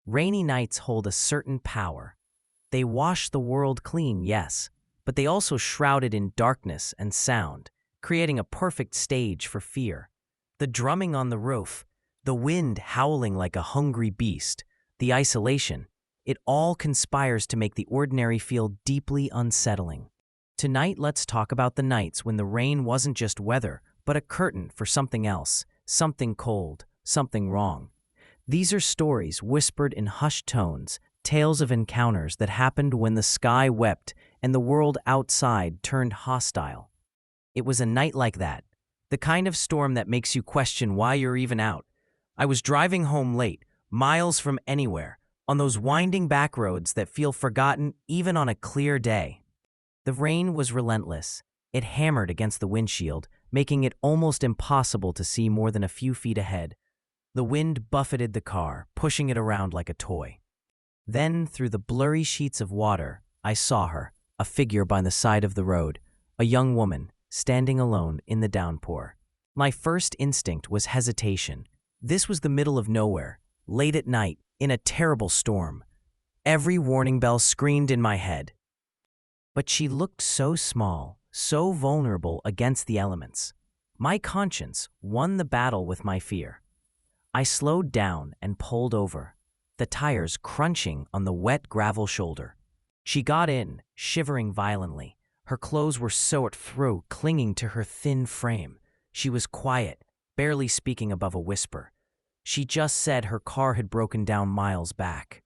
Rainy nights hold a certain power. They wash the world clean, yes, but they also shroud it in darkness and sound, creating a perfect stage for fear. The drumming on the roof, the wind howling like a hungry beast, the isolation, it all conspires to make the ordinary feel deeply unsettling. Tonight, let's talk about the nights when the rain wasn't just weather, but a curtain for something else, something cold, something wrong. These are stories whispered in hushed tones, tales of encounters that happened when the sky wept and the world outside turned hostile. It was a night like that, the kind of storm that makes you question why you're even out. I was driving home late, miles from anywhere, on those winding back roads that feel forgotten even on a clear day. The rain was relentless. It hammered against the windshield, making it almost impossible to see more than a few feet ahead. The wind buffeted the car, pushing it around like a toy. Then, through the blurry sheets of water, I saw her, a figure by the side of the road, a young woman, standing alone in the downpour. My first instinct was hesitation. This was the middle of nowhere, late at night, in a terrible storm. Every warning bell screamed in my head. But she looked so small, so vulnerable against the elements. My conscience won the battle with my fear. I slowed down and pulled over, the tires crunching on the wet gravel shoulder. She got in, shivering violently. Her clothes were soaked through, clinging to her thin frame. She was quiet, barely speaking above a whisper. She just said her car had broken down miles back.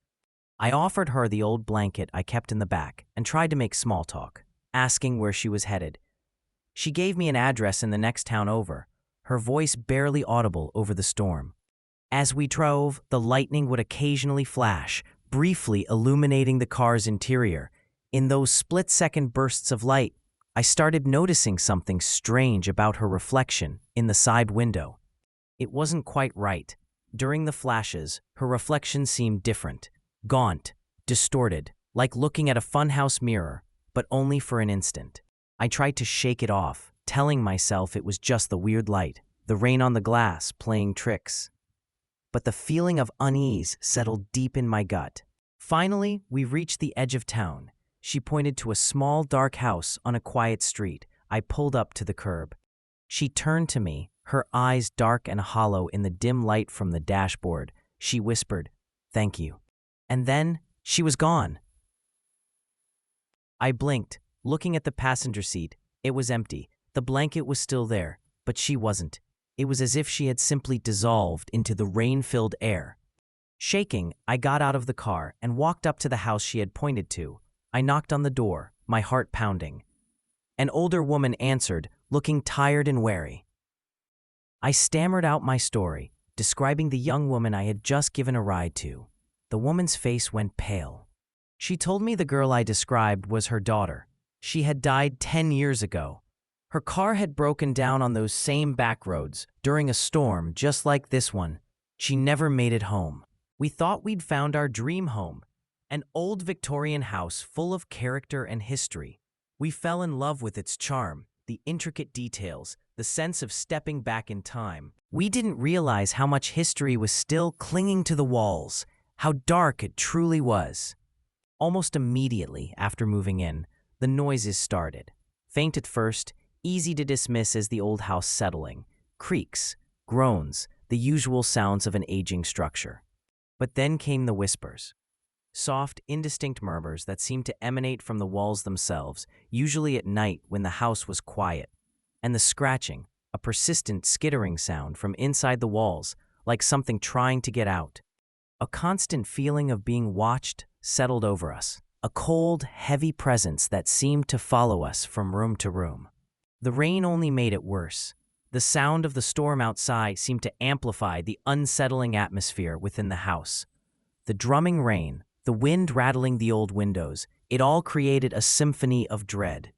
I offered her the old blanket I kept in the back and tried to make small talk, asking where she was headed. She gave me an address in the next town over, her voice barely audible over the storm. As we drove, the lightning would occasionally flash, briefly illuminating the car's interior. In those split-second bursts of light, I started noticing something strange about her reflection in the side window. It wasn't quite right. During the flashes, her reflection seemed different, gaunt, distorted, like looking at a funhouse mirror, but only for an instant. I tried to shake it off, telling myself it was just the weird light, the rain on the glass playing tricks. But the feeling of unease settled deep in my gut. Finally, we reached the edge of town. She pointed to a small, dark house on a quiet street. I pulled up to the curb. She turned to me, her eyes dark and hollow in the dim light from the dashboard. She whispered, "Thank you." And then, she was gone. I blinked, looking at the passenger seat. It was empty. The blanket was still there, but she wasn't. It was as if she had simply dissolved into the rain-filled air. Shaking, I got out of the car and walked up to the house she had pointed to. I knocked on the door, my heart pounding. An older woman answered, looking tired and wary. I stammered out my story, describing the young woman I had just given a ride to. The woman's face went pale. She told me the girl I described was her daughter. She had died 10 years ago. Her car had broken down on those same back roads during a storm just like this one. She never made it home. We thought we'd found our dream home, an old Victorian house full of character and history. We fell in love with its charm, the intricate details, the sense of stepping back in time. We didn't realize how much history was still clinging to the walls, how dark it truly was. Almost immediately after moving in, the noises started. Faint at first, easy to dismiss as the old house settling. Creaks, groans, the usual sounds of an aging structure. But then came the whispers. Soft, indistinct murmurs that seemed to emanate from the walls themselves, usually at night when the house was quiet. And the scratching, a persistent skittering sound from inside the walls, like something trying to get out. A constant feeling of being watched settled over us, a cold, heavy presence that seemed to follow us from room to room. The rain only made it worse. The sound of the storm outside seemed to amplify the unsettling atmosphere within the house. The drumming rain, the wind rattling the old windows, it all created a symphony of dread.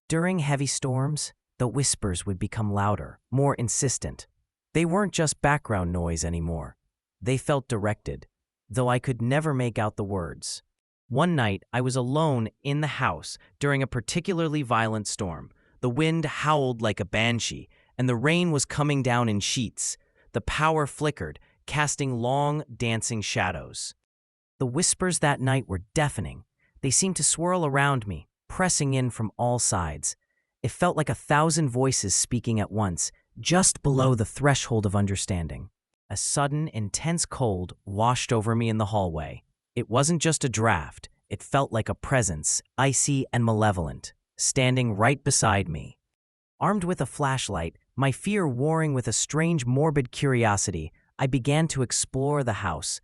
During heavy storms, the whispers would become louder, more insistent. They weren't just background noise anymore. They felt directed, though I could never make out the words. One night, I was alone in the house during a particularly violent storm. The wind howled like a banshee, and the rain was coming down in sheets. The power flickered, casting long, dancing shadows. The whispers that night were deafening. They seemed to swirl around me, pressing in from all sides. It felt like 1,000 voices speaking at once, just below the threshold of understanding. A sudden, intense cold washed over me in the hallway. It wasn't just a draft, it felt like a presence, icy and malevolent, standing right beside me. Armed with a flashlight, my fear warring with a strange morbid curiosity, I began to explore the house.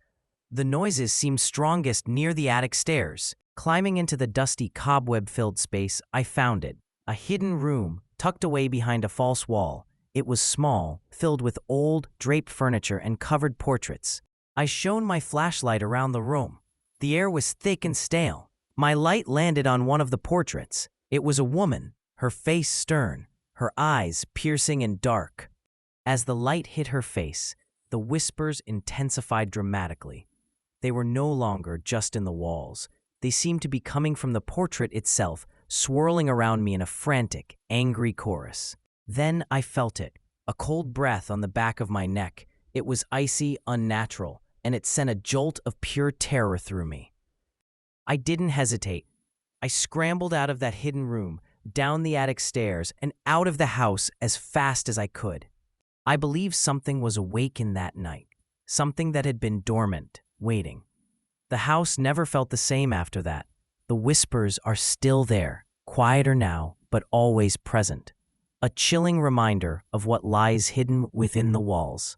The noises seemed strongest near the attic stairs. Climbing into the dusty cobweb-filled space, I found it. A hidden room, tucked away behind a false wall. It was small, filled with old, draped furniture and covered portraits. I shone my flashlight around the room. The air was thick and stale. My light landed on one of the portraits. It was a woman, her face stern, her eyes piercing and dark. As the light hit her face, the whispers intensified dramatically. They were no longer just in the walls. They seemed to be coming from the portrait itself, swirling around me in a frantic, angry chorus. Then I felt it, a cold breath on the back of my neck. It was icy, unnatural, and it sent a jolt of pure terror through me. I didn't hesitate. I scrambled out of that hidden room, down the attic stairs, and out of the house as fast as I could. I believe something was awake in that night, something that had been dormant, waiting. The house never felt the same after that. The whispers are still there, quieter now, but always present. A chilling reminder of what lies hidden within the walls.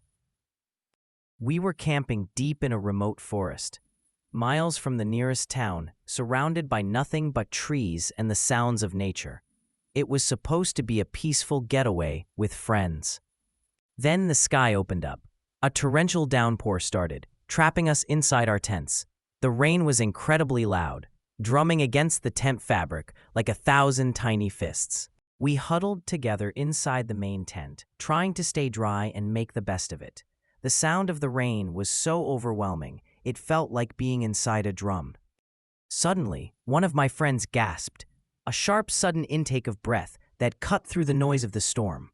We were camping deep in a remote forest, miles from the nearest town, surrounded by nothing but trees and the sounds of nature. It was supposed to be a peaceful getaway with friends. Then the sky opened up. A torrential downpour started, trapping us inside our tents. The rain was incredibly loud, drumming against the tent fabric like 1,000 tiny fists. We huddled together inside the main tent, trying to stay dry and make the best of it. The sound of the rain was so overwhelming, it felt like being inside a drum. Suddenly, one of my friends gasped, a sharp, sudden intake of breath that cut through the noise of the storm.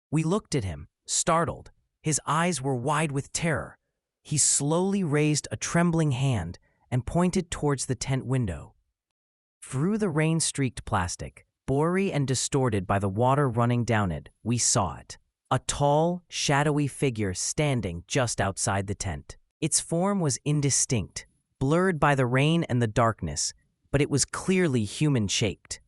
We looked at him, startled. His eyes were wide with terror. He slowly raised a trembling hand and pointed towards the tent window. Through the rain-streaked plastic, blurry and distorted by the water running down it, we saw it. A tall, shadowy figure standing just outside the tent. Its form was indistinct, blurred by the rain and the darkness, but it was clearly human-shaped.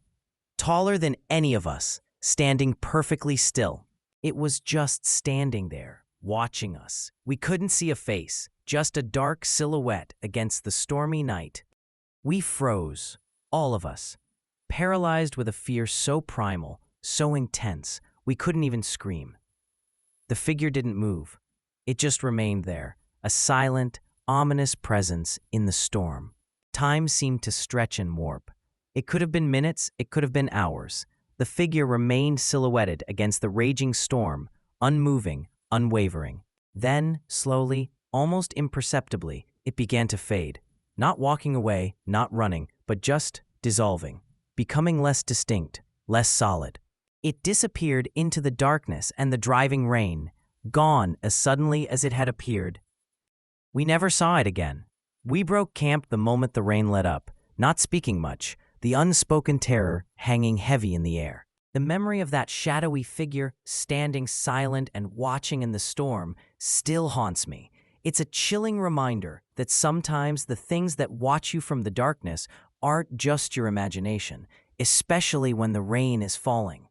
Taller than any of us, standing perfectly still. It was just standing there, watching us. We couldn't see a face, just a dark silhouette against the stormy night. We froze, all of us, paralyzed with a fear so primal, so intense, we couldn't even scream. The figure didn't move. It just remained there, a silent, ominous presence in the storm. Time seemed to stretch and warp. It could have been minutes, it could have been hours. The figure remained silhouetted against the raging storm, unmoving, unwavering. Then, slowly, almost imperceptibly, it began to fade. Not walking away, not running, but just dissolving, becoming less distinct, less solid. It disappeared into the darkness and the driving rain, gone as suddenly as it had appeared. We never saw it again. We broke camp the moment the rain let up, not speaking much, the unspoken terror hanging heavy in the air. The memory of that shadowy figure standing silent and watching in the storm still haunts me. It's a chilling reminder that sometimes the things that watch you from the darkness aren't just your imagination, especially when the rain is falling.